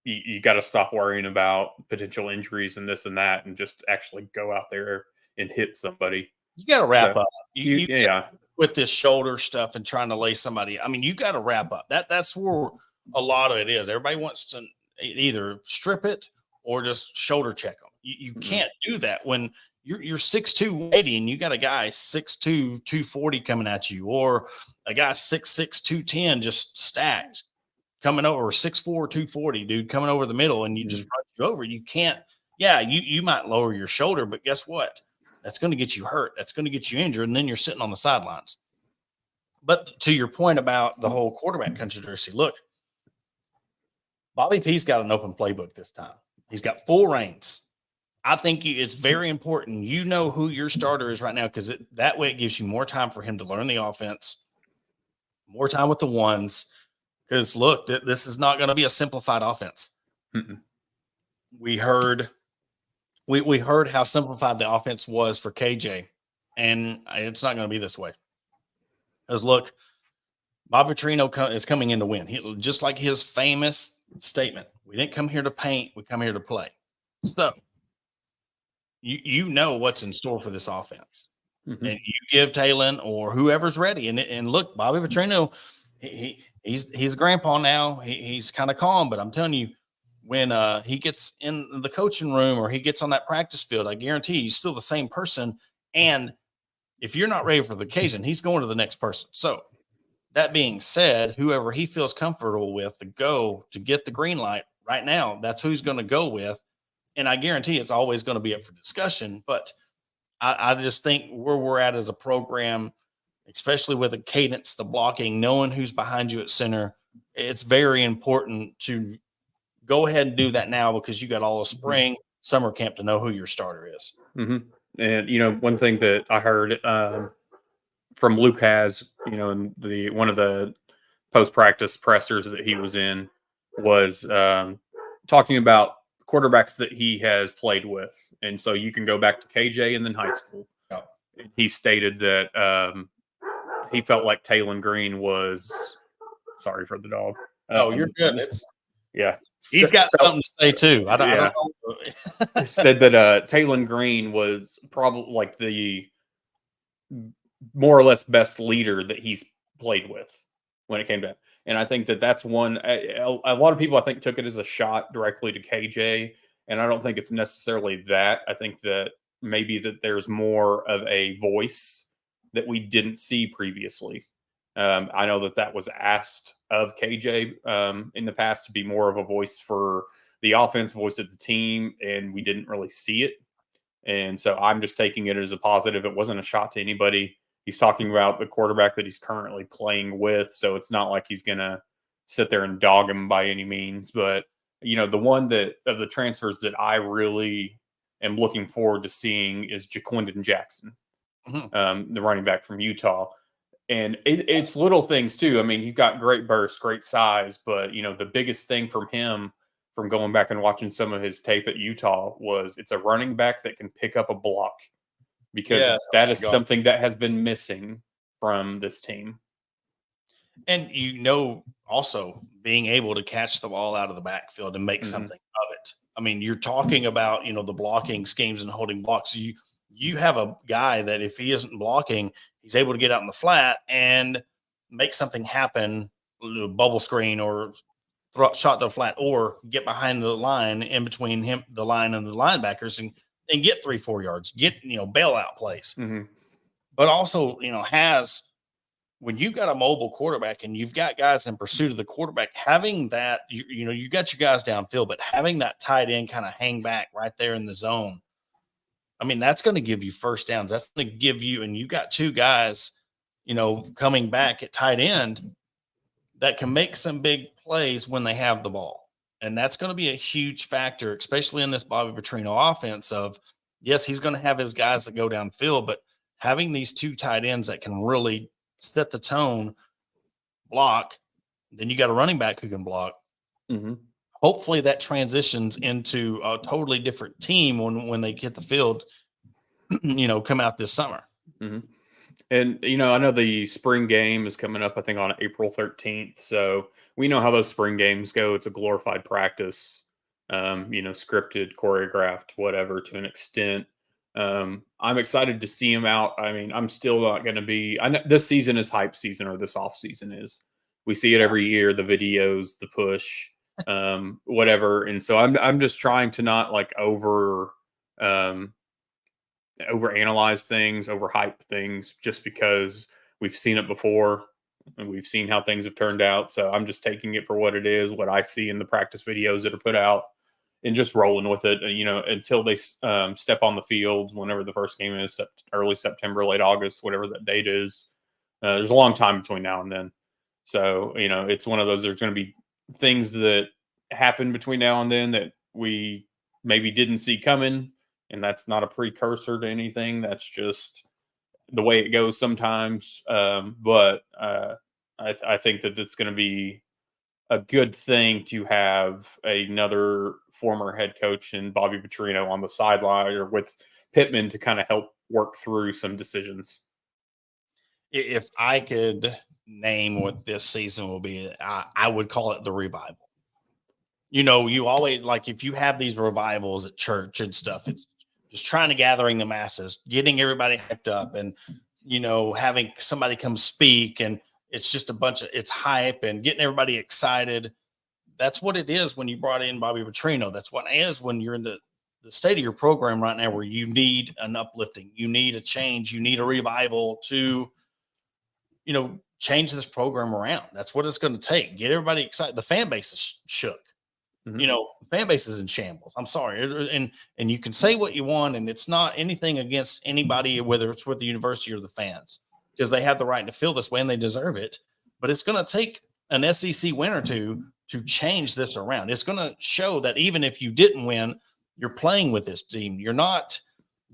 You got to stop worrying about potential injuries and this and that, and just actually go out there and hit somebody. You got to wrap up. With this shoulder stuff and trying to lay somebody. I mean, you got to wrap up. That's where a lot of it is. Everybody wants to either strip it or just shoulder check them. You can't do that when you're 6'2", 180, and you got a guy 6'2", 240 coming at you, or a guy 6'6", 210 just stacked coming over, 6'4", 240 dude coming over the middle, and you just run you over. You can't. Yeah, you might lower your shoulder, but guess what? That's going to get you hurt. That's going to get you injured, and then you're sitting on the sidelines. But to your point about the whole quarterback controversy, look, Bobby P's got an open playbook this time. He's got full reins. I think it's very important you know who your starter is right now, because that way it gives you more time for him to learn the offense, more time with the ones. Because, look, this is not going to be a simplified offense. We heard how simplified the offense was for KJ, and it's not going to be this way. Because, look, Bobby Petrino is coming in to win. Just like his famous statement, we didn't come here to paint, we come here to play. So, you know what's in store for this offense. And you give Taylor or whoever's ready. And look, Bobby Petrino, he's a grandpa now. He's kind of calm, but I'm telling you, when he gets in the coaching room or he gets on that practice field, I guarantee he's still the same person. And if you're not ready for the occasion, he's going to the next person. So that being said, whoever he feels comfortable with to get the green light right now, that's who he's going to go with. And I guarantee it's always going to be up for discussion. But I just think where we're at as a program, especially with the cadence, the blocking, knowing who's behind you at center, it's very important to go ahead and do that now, because you got all of spring, summer camp to know who your starter is. And, one thing that I heard from Luke Has, in one of the post-practice pressers that he was in was talking about quarterbacks that he has played with. And so you can go back to KJ and then high school. He stated that he felt like Taylon Green was. Sorry for the dog. Oh, you're good. Yeah, He's got something to say too. I don't know. Said that Taylon Green was probably like the more or less best leader that he's played with when it came to. And I think that that's one. A lot of people I think took it as a shot directly to KJ, and I don't think it's necessarily that. I think that maybe that there's more of a voice that we didn't see previously. I know that was asked of KJ in the past to be more of a voice for the offense, voice of the team, and we didn't really see it. And so I'm just taking it as a positive. It wasn't a shot to anybody. He's talking about the quarterback that he's currently playing with, so it's not like he's going to sit there and dog him by any means. But, the one that of the transfers that I really am looking forward to seeing is Jaquindon Jackson, the running back from Utah. And it's little things too. I mean, he's got great burst, great size, but the biggest thing from him, from going back and watching some of his tape at Utah, was it's a running back that can pick up a block, because that is something that has been missing from this team. And also being able to catch the ball out of the backfield and make something of it. I mean, you're talking about the blocking schemes and holding blocks. You have a guy that if he isn't blocking, he's able to get out in the flat and make something happen, bubble screen or shot to the flat, or get behind the line in between the line and the linebackers and get 3-4 yards, get, bailout plays. But also, when you've got a mobile quarterback and you've got guys in pursuit of the quarterback, having that, you got your guys downfield, but having that tight end kind of hang back right there in the zone, I mean, that's going to give you first downs. That's going to give you, and you got two guys, coming back at tight end that can make some big plays when they have the ball. And that's going to be a huge factor, especially in this Bobby Petrino offense of, yes, he's going to have his guys that go downfield, but having these two tight ends that can really set the tone, block, then you got a running back who can block. Hopefully that transitions into a totally different team when they get the field, come out this summer. And, I know the spring game is coming up, I think, on April 13th. So we know how those spring games go. It's a glorified practice, scripted, choreographed, whatever, to an extent. I'm excited to see him out. I mean, I'm still not going to be – I know this season is hype season, or this off season is. We see it every year, the videos, the push, whatever. And so I'm just trying to not like overanalyze things, overhype things, just because we've seen it before and we've seen how things have turned out. So I'm just taking it for what it is, what I see in the practice videos that are put out, and just rolling with it, until they step on the field, whenever the first game is, early September, late August, whatever that date is. There's a long time between now and then. So, it's one of those, there's going to be things that happen between now and then that we maybe didn't see coming. And that's not a precursor to anything. That's just the way it goes sometimes. But I think that it's going to be a good thing to have another former head coach in Bobby Petrino on the sideline, or with Pittman, to kind of help work through some decisions. If I could name what this season will be, I would call it the revival. You always, like, if you have these revivals at church and stuff, it's just trying to gathering the masses, getting everybody hyped up, and, having somebody come speak, and it's just it's hype and getting everybody excited. That's what it is when you brought in Bobby Petrino. That's what it is when you're in the state of your program right now, where you need an uplifting, you need a change, you need a revival to, change this program around. That's what it's going to take. Get everybody excited. The fan base is shook. The fan base is in shambles. I'm sorry. And you can say what you want, and it's not anything against anybody, whether it's with the university or the fans, because they have the right to feel this way and they deserve it. But it's going to take an SEC win or two to change this around. It's going to show that even if you didn't win, you're playing with this team. You're not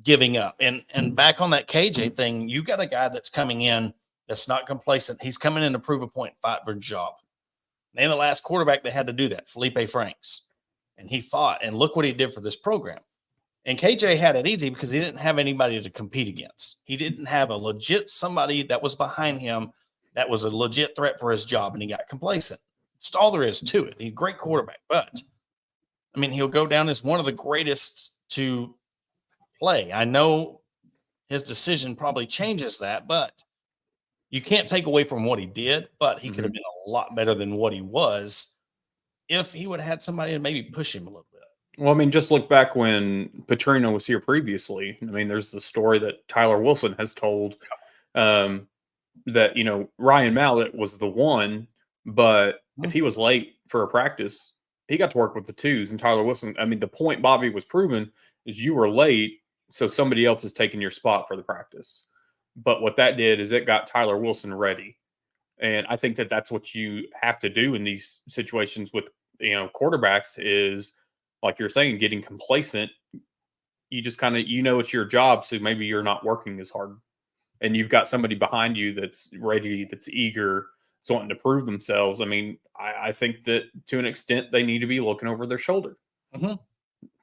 giving up. And back on that KJ thing, you got a guy that's coming in that's not complacent. He's coming in to prove a point, fight for a job. And the last quarterback that had to do that, Felipe Franks. And he fought, and look what he did for this program. And KJ had it easy because he didn't have anybody to compete against. He didn't have a legit somebody that was behind him that was a legit threat for his job, and he got complacent. That's all there is to it. He's a great quarterback, but I mean, he'll go down as one of the greatest to play. I know his decision probably changes that, but you can't take away from what he did, but he could have been a lot better than what he was if he would have had somebody to maybe push him a little bit. Well, I mean, just look back when Petrino was here previously. I mean, there's the story that Tyler Wilson has told that, Ryan Mallett was the one, but if he was late for a practice, he got to work with the twos. And Tyler Wilson, I mean, the point Bobby was proven is you were late, so somebody else is taking your spot for the practice. But what that did is it got Tyler Wilson ready. And I think that that's what you have to do in these situations with, quarterbacks is, like you're saying, getting complacent. You just kind of, it's your job. So maybe you're not working as hard. And you've got somebody behind you that's ready, that's eager, that's wanting to prove themselves. I mean, I think that to an extent they need to be looking over their shoulder. Mm-hmm.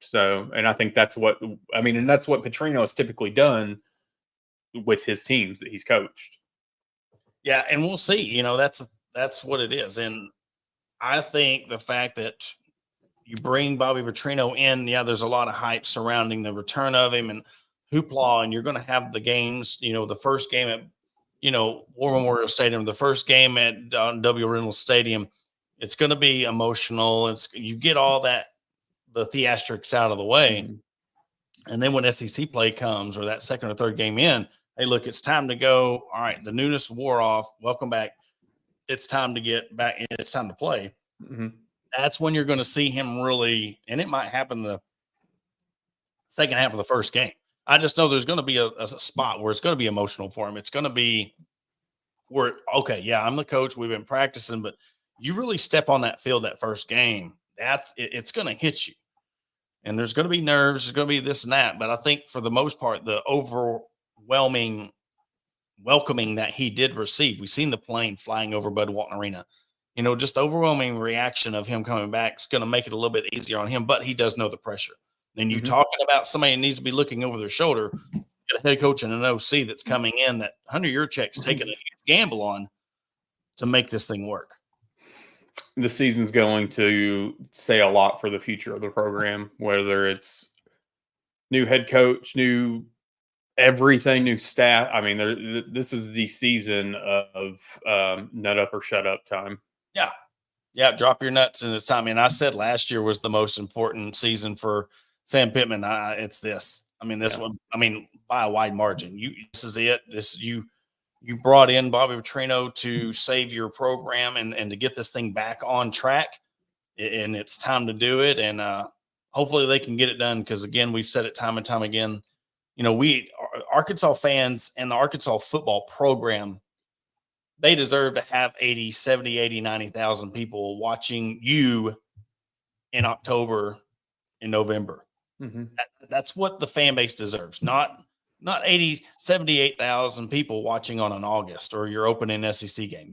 So, and I think that's what Petrino has typically done with his teams that he's coached. Yeah, and we'll see. That's what it is. And I think the fact that you bring Bobby Petrino in, there's a lot of hype surrounding the return of him and hoopla, and you're going to have the games, the first game at, War Memorial Stadium, the first game at W. Reynolds Stadium. It's going to be emotional. You get all that, the theatrics out of the way. Mm-hmm. And then when SEC play comes or that second or third game in, hey, look, it's time to go. All right, the newness wore off. Welcome back. It's time to get back. It's time to play. Mm-hmm. That's when you're going to see him really, and it might happen the second half of the first game. I just know there's going to be a spot where it's going to be emotional for him. It's going to be where, okay, yeah, I'm the coach. We've been practicing, but you really step on that field that first game, it's going to hit you. And there's going to be nerves. There's going to be this and that. But I think for the most part, the overwhelming welcoming that he did receive, we've seen the plane flying over Bud Walton Arena. Just the overwhelming reaction of him coming back is going to make it a little bit easier on him, but he does know the pressure. And you're talking about somebody who needs to be looking over their shoulder, get a head coach and an OC that's coming in that Hunter Yurchek's taking a gamble on to make this thing work. The season's going to say a lot for the future of the program, whether it's new head coach, new everything, new staff. I mean, this is the season of nut up or shut up time. Yeah, drop your nuts in this time. And I said last year was the most important season for Sam Pittman. It's this. I mean, this one. I mean, by a wide margin. This is it. You brought in Bobby Petrino to save your program and to get this thing back on track. And it's time to do it. And hopefully they can get it done because, again, we've said it time and time again. We Arkansas fans and the Arkansas football program, they deserve to have 80, 70, 80, 90,000 people watching you in October, in November. Mm-hmm. That's what the fan base deserves. Not 80, 78,000 people watching on an August or your opening SEC game.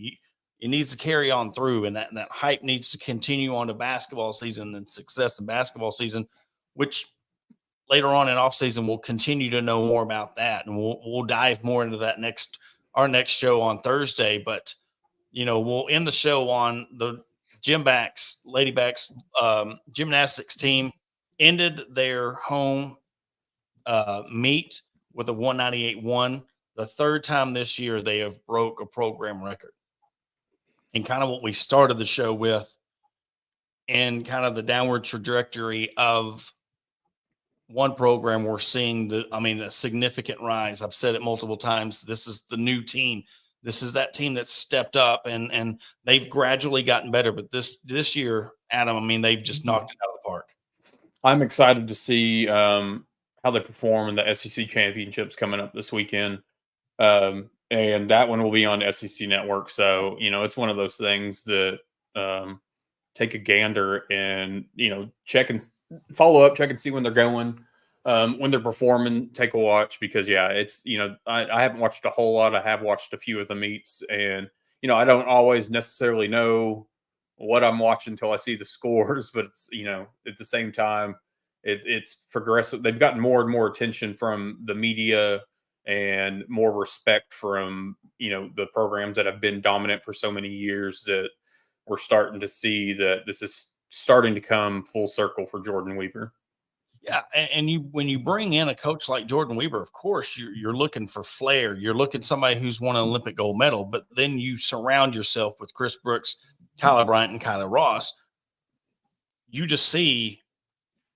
It needs to carry on through, and that hype needs to continue on to basketball season and success in basketball season, which later on in off season we'll continue to know more about that, and we'll dive more into that our next show on Thursday. But we'll end the show on the Ladybacks gymnastics team ended their home meet with a 198-1. The third time this year they have broke a program record. And kind of what we started the show with, and kind of the downward trajectory of one program, we're seeing a significant rise. I've said it multiple times. This is the new team. This is that team that's stepped up and they've gradually gotten better. But this year, Adam, they've just knocked it out of the park. I'm excited to see how they perform in the SEC championships coming up this weekend. And that one will be on SEC Network. So, it's one of those things that take a gander and, check and follow up, check and see when they're going, when they're performing, take a watch because, it's, I haven't watched a whole lot. I have watched a few of the meets and, I don't always necessarily know what I'm watching until I see the scores, but it's, at the same time, it's progressive. They've gotten more and more attention from the media and more respect from, the programs that have been dominant for so many years, that we're starting to see that this is starting to come full circle for Jordan Weaver. Yeah, and when you bring in a coach like Jordan Weaver, of course you're looking for flair. You're looking somebody who's won an Olympic gold medal, but then you surround yourself with Chris Brooks, Kyler Bryant, and Kyler Ross. You just see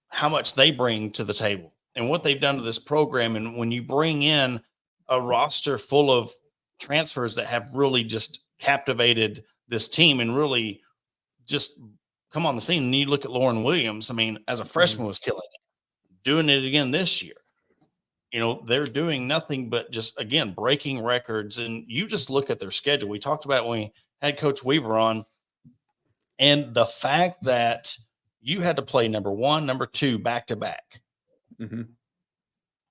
how much they bring to the table and what they've done to this program. And when you bring in a roster full of transfers that have really just captivated this team and really just come on the scene, and you look at Lauren Williams, I mean, as a freshman was killing it, doing it again this year. They're doing nothing but just, again, breaking records. And you just look at their schedule. We talked about when we had Coach Weaver on, and the fact that you had to play number 1, number 2 back to back. Mm-hmm.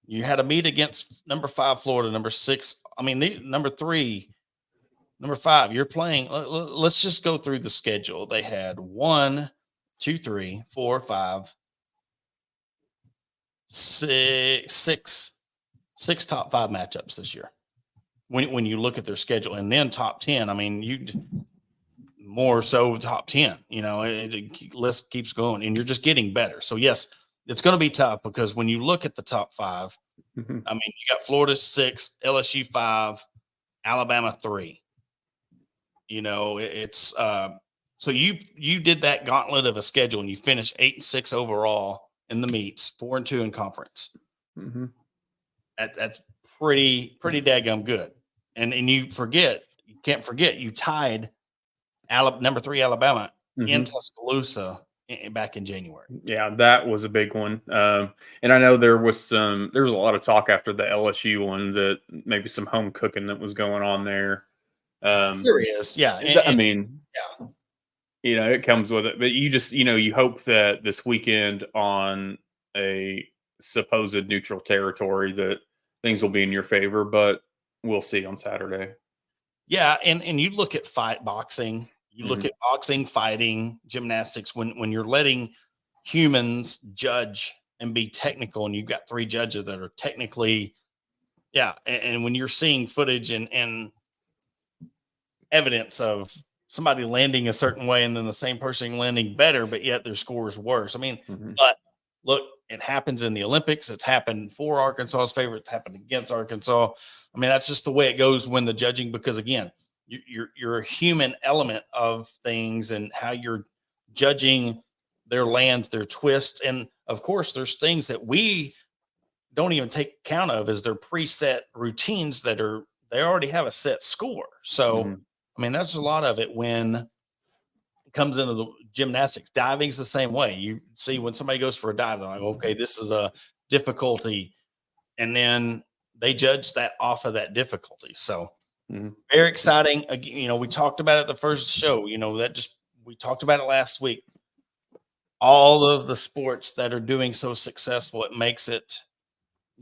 You had to meet against number 5 Florida, number 6. I mean, number 3, number 5. You're playing. Let's just go through the schedule. They had 1, 2, 3, 4, 5, 6 top 5 matchups this year. When you look at their schedule, and then top 10. I mean, you more so top 10. List keeps going, and you're just getting better. So yes, it's going to be tough, because when you look at the top 5, mm-hmm. I mean, you got Florida 6, LSU 5, Alabama 3. It's so you did that gauntlet of a schedule, and you finished 8-6 overall in the meets, 4-2 in conference. Mm-hmm. That's pretty daggum good. And you can't forget you tied number 3 Alabama in Tuscaloosa back in January. Yeah, that was a big one. And I know there was a lot of talk after the LSU one that maybe some home cooking that was going on there. There is, yeah. I mean, yeah. It comes with it, but you just, you hope that this weekend on a supposed neutral territory that things will be in your favor, but we'll see on Saturday. Yeah. And you look at boxing, you look at boxing, fighting, gymnastics, when you're letting humans judge and be technical, and you've got 3 judges that are technically, yeah. And when you're seeing footage and evidence of somebody landing a certain way and then the same person landing better, but yet their score is worse. I mean, but look, it happens in the Olympics. It's happened for Arkansas's favor. It's happened against Arkansas. I mean, that's just the way it goes when the judging, because again, you're a human element of things and how you're judging their lands, their twists. And of course, there's things that we don't even take account of as their preset routines they already have a set score. So, I mean, that's a lot of it when it comes into the gymnastics. Diving's the same way. You see when somebody goes for a dive, they're like, okay, this is a difficulty. And then they judge that off of that difficulty. So very exciting. We talked about it the first show, we talked about it last week. All of the sports that are doing so successful, it makes it,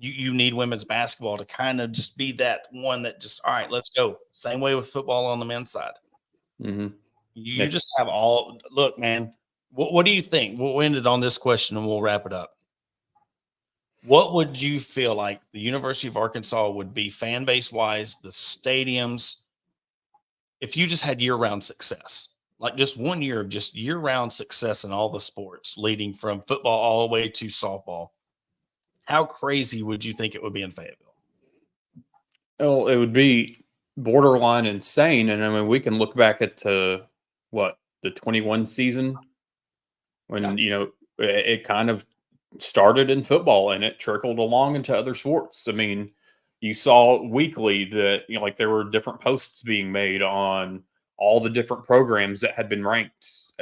you need women's basketball to kind of just be that one that just, all right, let's go. Same way with football on the men's side. You just have look, man, what do you think? We'll end it on this question and we'll wrap it up. What would you feel like the University of Arkansas would be fan base wise, the stadiums, if you just had year-round success? Like just 1 year of just year-round success in all the sports, leading from football all the way to softball. How crazy would you think it would be in Fayetteville? Oh, it would be borderline insane. And I mean, we can look back at the 21 season when, it kind of started in football and it trickled along into other sports. I mean, you saw weekly that, like there were different posts being made on all the different programs that had been ranked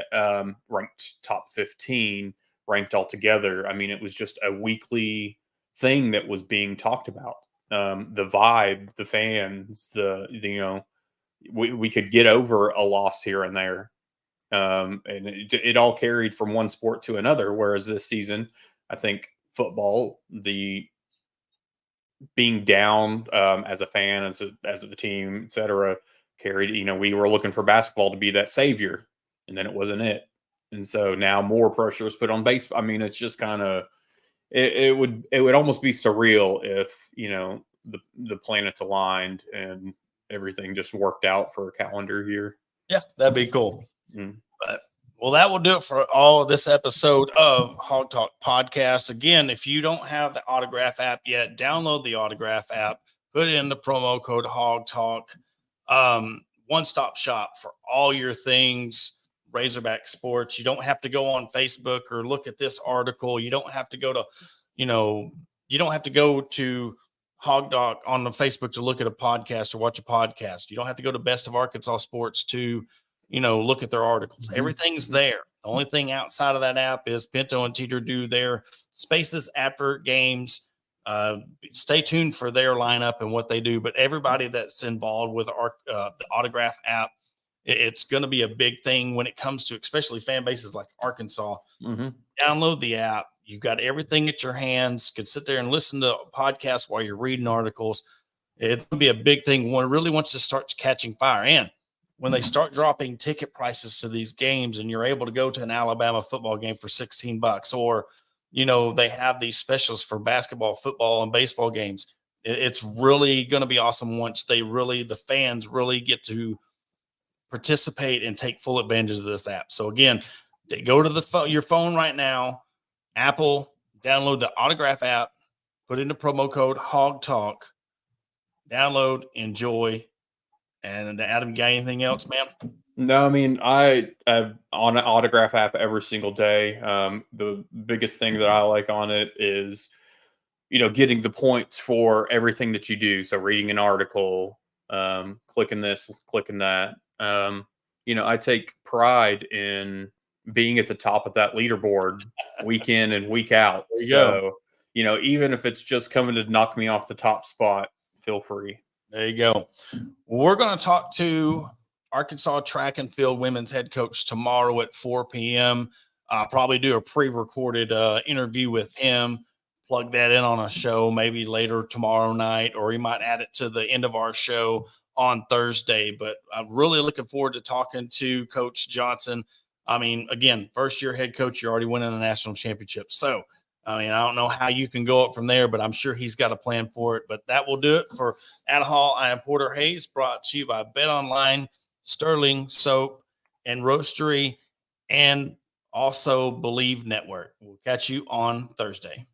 top 15, ranked all together. I mean, it was just a weekly thing that was being talked about. The vibe, the fans, we could get over a loss here and there. And it all carried from one sport to another. Whereas this season, I think football, the being down as a fan, as the team, et cetera, carried, we were looking for basketball to be that savior, and then it wasn't it. And so now more pressure is put on baseball. I mean, it's just kind of, it would almost be surreal if, you know, the planets aligned and everything just worked out for a calendar year. Yeah, that'd be cool. Mm. But well, that will do it for all of this episode of Hog Talk Podcast. Again, if you don't have the Autograph app yet, download the Autograph app, put in the promo code Hog Talk. One-stop shop for all your things Razorback sports. You don't have to go on Facebook or look at this article. You don't have to go to, you don't have to go to Hog Talk on the Facebook to look at a podcast or watch a podcast. You don't have to go to Best of Arkansas Sports to, look at their articles. Mm-hmm. Everything's there. The only thing outside of that app is Pinto and Teeter do their spaces after games. Stay tuned for their lineup and what they do. But everybody that's involved with the Autograph app, it's going to be a big thing when it comes to especially fan bases like Arkansas. Mm-hmm. Download the app. You've got everything at your hands. You can sit there and listen to podcasts while you're reading articles. It's going to be a big thing when it really wants to start catching fire. And when they start dropping ticket prices to these games and you're able to go to an Alabama football game for $16 or, they have these specials for basketball, football, and baseball games. It's really going to be awesome once the fans really get to participate and take full advantage of this app. So again, go to your phone right now, Apple, download the Autograph app, put in the promo code Hog Talk, download, enjoy. And Adam, got anything else, man? No, I mean, I am on an Autograph app every single day. The biggest thing that I like on it is, getting the points for everything that you do. So reading an article, clicking this, clicking that. I take pride in being at the top of that leaderboard week in and week out. There you go. Even if it's just coming to knock me off the top spot, feel free. There you go. We're going to talk to Arkansas track and field women's head coach tomorrow at 4 p.m. Probably do a pre-recorded interview with him, plug that in on a show maybe later tomorrow night, or he might add it to the end of our show on Thursday. But I'm really looking forward to talking to Coach Johnson. I mean, again, first-year head coach, you're already winning a national championship. So, I don't know how you can go up from there, but I'm sure he's got a plan for it. But that will do it for At Hall. I am Porter Hayes, brought to you by Bet Online, Sterling Soap and Roastery, and also Believe Network. We'll catch you on Thursday.